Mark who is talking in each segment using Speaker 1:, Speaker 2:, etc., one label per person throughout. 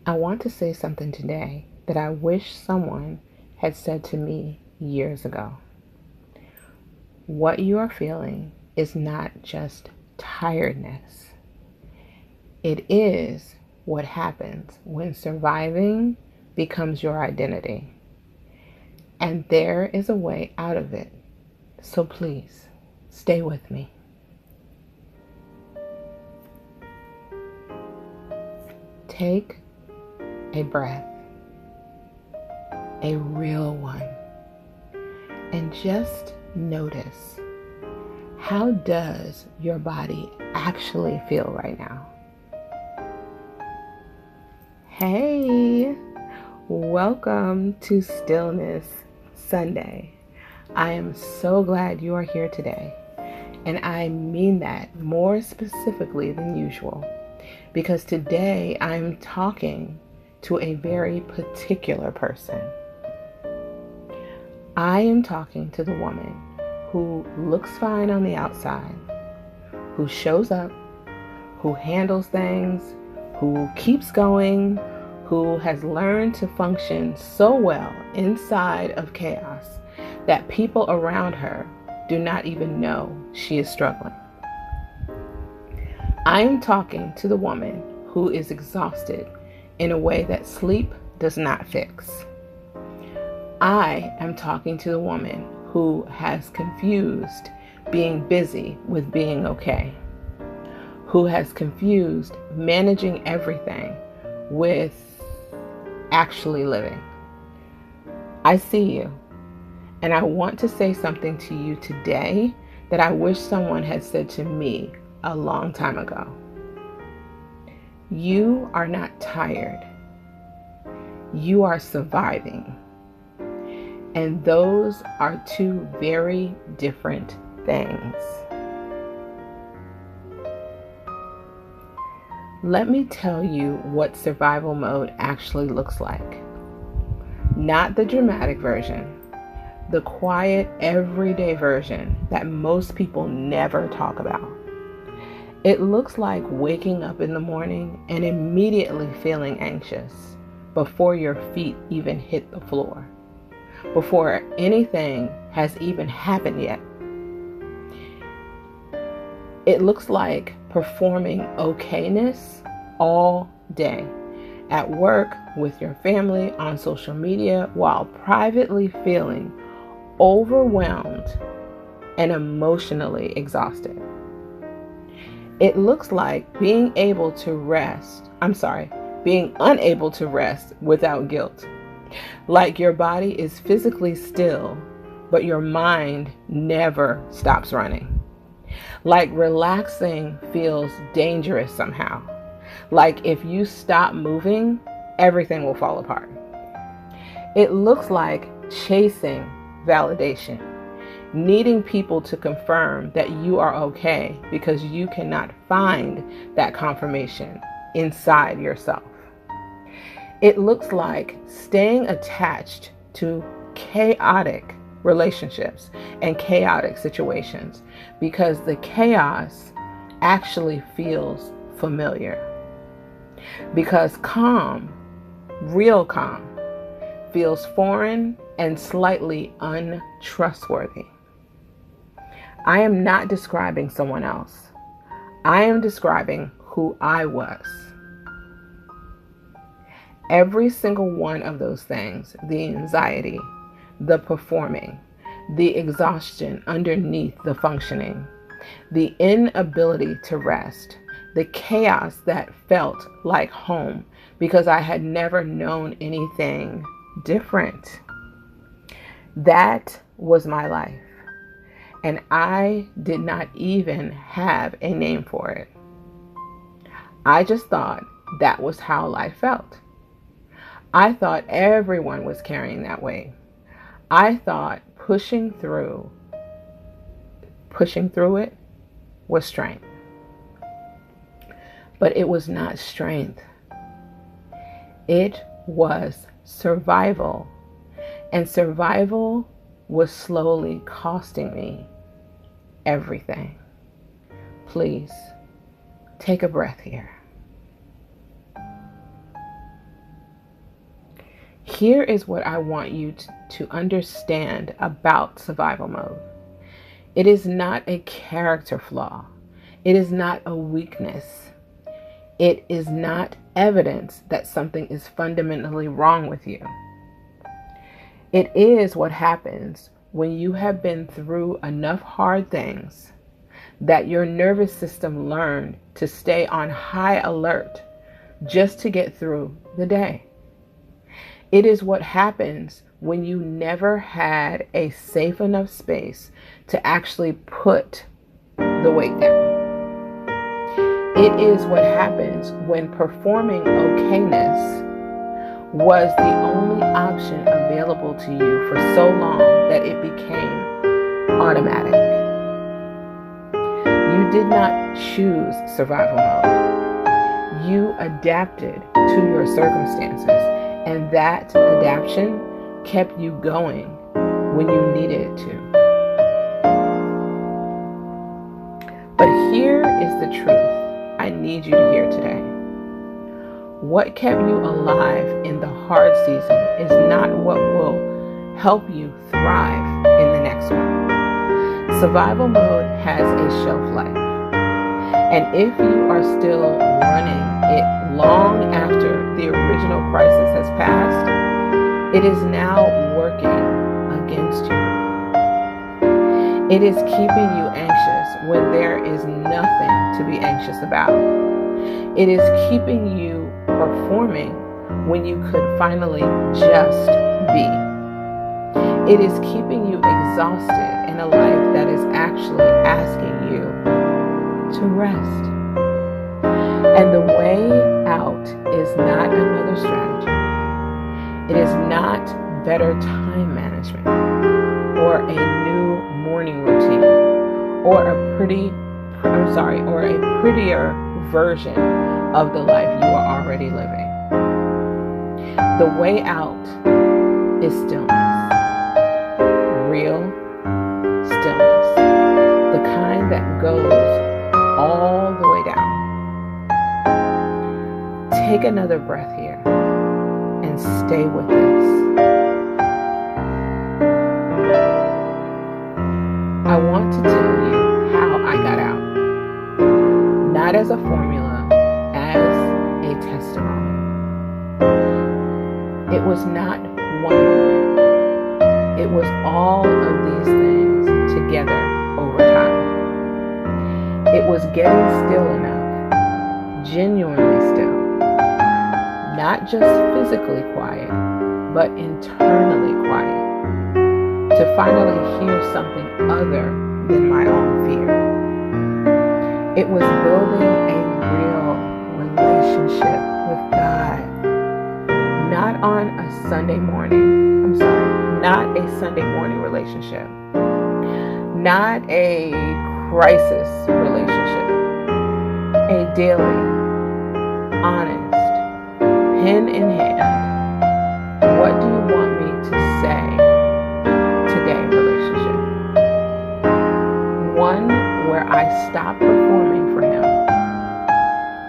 Speaker 1: I want to say something today that I wish someone had said to me years ago. What you are feeling is not just tiredness. It is what happens when surviving becomes your identity. And there is a way out of it. So please, stay with me. Take a breath, a real one, and just notice, how does your body actually feel right now? Hey, welcome to Stillness Sunday. I am so glad you are here today, and I mean that more specifically than usual, because today I'm talking to a very particular person. I am talking to the woman who looks fine on the outside, who shows up, who handles things, who keeps going, who has learned to function so well inside of chaos that people around her do not even know she is struggling. I am talking to the woman who is exhausted in a way that sleep does not fix. I am talking to the woman who has confused being busy with being okay, who has confused managing everything with actually living. I see you, and I want to say something to you today that I wish someone had said to me a long time ago. You are not tired. You are surviving. And those are two very different things. Let me tell you what survival mode actually looks like. Not the dramatic version, the quiet, everyday version that most people never talk about. It looks like waking up in the morning and immediately feeling anxious before your feet even hit the floor, before anything has even happened yet. It looks like performing okayness all day, at work, with your family, on social media, while privately feeling overwhelmed and emotionally exhausted. It looks like being unable to rest without guilt. Like your body is physically still, but your mind never stops running. Like relaxing feels dangerous somehow. Like if you stop moving, everything will fall apart. It looks like chasing validation, needing people to confirm that you are okay because you cannot find that confirmation inside yourself. It looks like staying attached to chaotic relationships and chaotic situations because the chaos actually feels familiar. Because calm, real calm, feels foreign and slightly untrustworthy. I am not describing someone else. I am describing who I was. Every single one of those things, the anxiety, the performing, the exhaustion underneath the functioning, the inability to rest, the chaos that felt like home because I had never known anything different. That was my life. And I did not even have a name for it. I just thought that was how life felt. I thought everyone was carrying that weight. I thought pushing through it was strength. But it was not strength. It was survival. And survival was slowly costing me everything. Please take a breath here. Here is what I want you to understand about survival mode. It is not a character flaw. It is not a weakness. It is not evidence that something is fundamentally wrong with you. It is what happens when you have been through enough hard things that your nervous system learned to stay on high alert just to get through the day. It is what happens when you never had a safe enough space to actually put the weight down. It is what happens when performing okayness was the only option available to you for so long that it became automatic. You did not choose survival mode. You adapted to your circumstances, and that adaptation kept you going when you needed it to. But here is the truth I need you to hear today. What kept you alive in the hard season is not what will help you thrive in the next one. Survival mode has a shelf life. And if you are still running it long after the original crisis has passed, it is now working against you. It is keeping you anxious when there is nothing to be anxious about. It is keeping you performing when you could finally just be. It is keeping you exhausted in a life that is actually asking you to rest. And the way out is not another strategy. It is not better time management or a new morning routine or a prettier version of the life you are already living. The way out is stillness. Real stillness. The kind that goes all the way down. Take another breath here and stay with this. I want to tell you how I got out. Not as a formula, as a testimony. It was not one moment. It was all of these things together over time. It was getting still enough, genuinely still, not just physically quiet, but internally quiet, to finally hear something other than my own fear. It was building a real relationship with God. Not on a Sunday morning, not a Sunday morning relationship. Not a crisis relationship. A daily, honest, pen in hand, what do you want me to say today relationship? One where I stopped performing for him.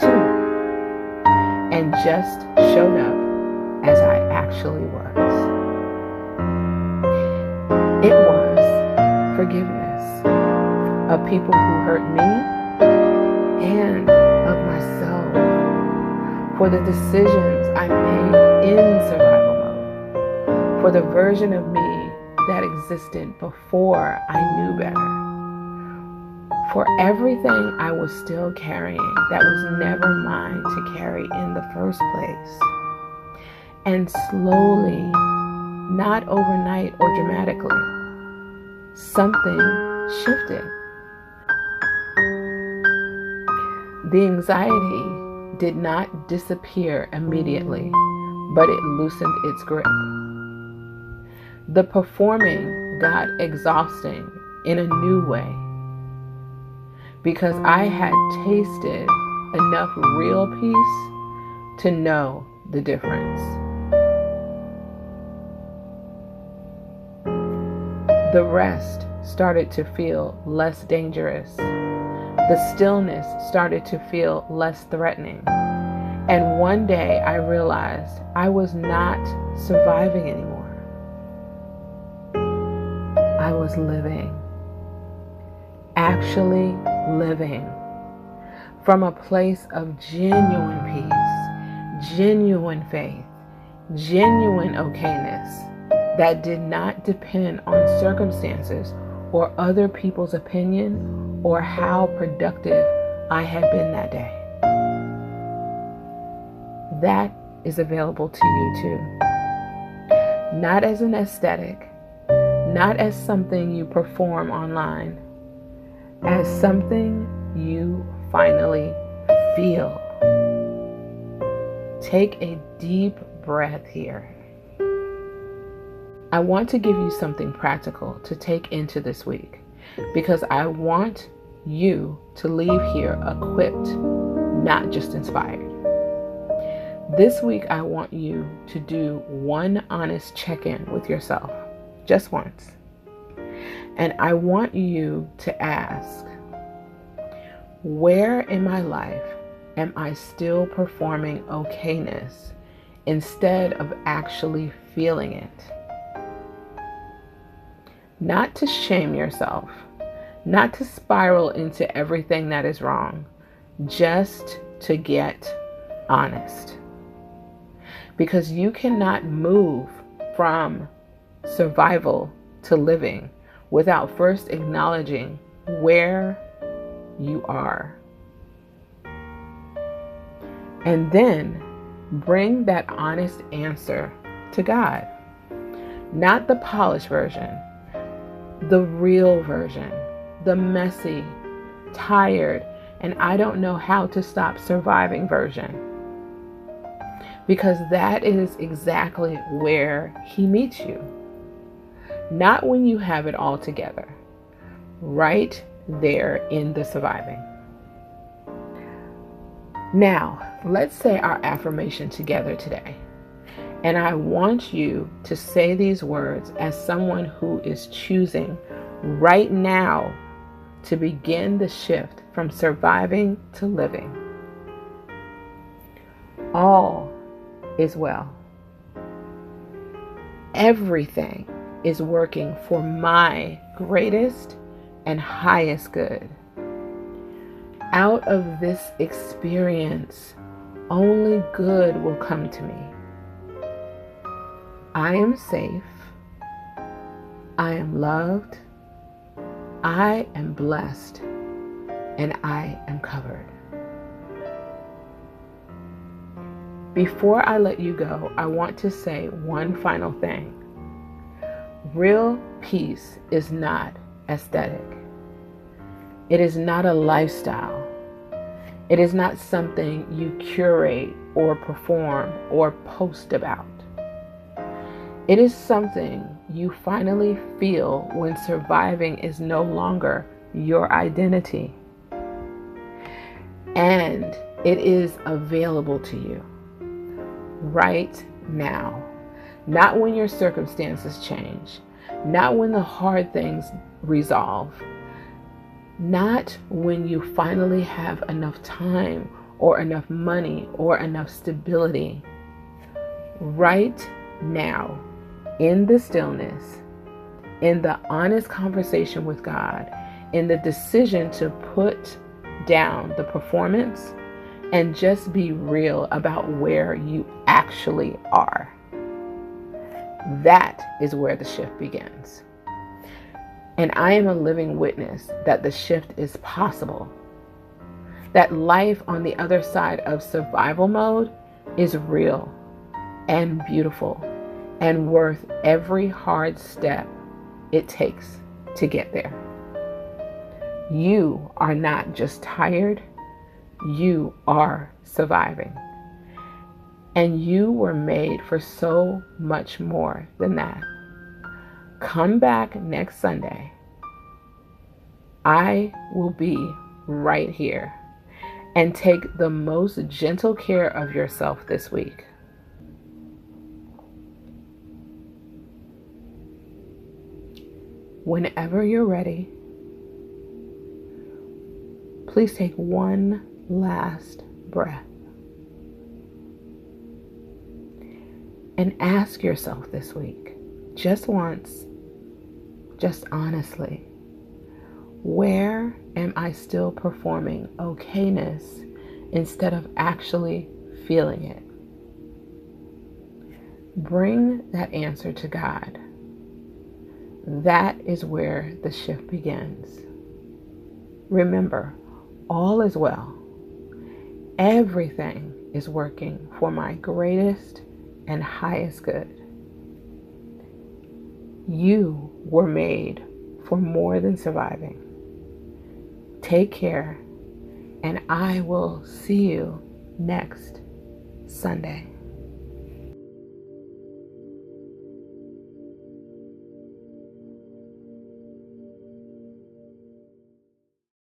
Speaker 1: Two, and just showed up as I actually was. It was forgiveness of people who hurt me and of myself for the decisions I made in survival mode, for the version of me that existed before I knew better, for everything I was still carrying that was never mine to carry in the first place. And slowly, not overnight or dramatically, something shifted. The anxiety did not disappear immediately, but it loosened its grip. The performing got exhausting in a new way, because I had tasted enough real peace to know the difference. The rest started to feel less dangerous. The stillness started to feel less threatening. And one day I realized I was not surviving anymore. I was living, actually living from a place of genuine peace, genuine faith, genuine okayness that did not depend on circumstances or other people's opinion or how productive I had been that day. That is available to you too. Not as an aesthetic, not as something you perform online, as something you finally feel. Take a deep breath here. I want to give you something practical to take into this week because I want you to leave here equipped, not just inspired. This week, I want you to do one honest check-in with yourself, just once. And I want you to ask, where in my life am I still performing okayness instead of actually feeling it? Not to shame yourself, not to spiral into everything that is wrong, just to get honest. Because you cannot move from survival to living without first acknowledging where you are. And then bring that honest answer to God. Not the polished version, the real version, the messy, tired, and I don't know how to stop surviving version. Because that is exactly where He meets you. Not when you have it all together. Right there in the surviving. Now, let's say our affirmation together today. And I want you to say these words as someone who is choosing right now to begin the shift from surviving to living. All is well. Everything is working for my greatest and highest good. Out of this experience, only good will come to me. I am safe. I am loved. I am blessed. And I am covered. Before I let you go, I want to say one final thing. Real peace is not aesthetic. It is not a lifestyle. It is not something you curate or perform or post about. It is something you finally feel when surviving is no longer your identity. And it is available to you right now. Not when your circumstances change. Not when the hard things resolve. Not when you finally have enough time or enough money or enough stability. Right now, in the stillness, in the honest conversation with God, in the decision to put down the performance and just be real about where you actually are. That is where the shift begins. And I am a living witness that the shift is possible. That life on the other side of survival mode is real and beautiful and worth every hard step it takes to get there. You are not just tired, you are surviving. And you were made for so much more than that. Come back next Sunday. I will be right here. And take the most gentle care of yourself this week. Whenever you're ready, please take one last breath. And ask yourself this week, just once, just honestly, where am I still performing okayness instead of actually feeling it? Bring that answer to God. That is where the shift begins. Remember, all is well. Everything is working for my greatest and highest good. You were made for more than surviving. Take care, and I will see you next Sunday.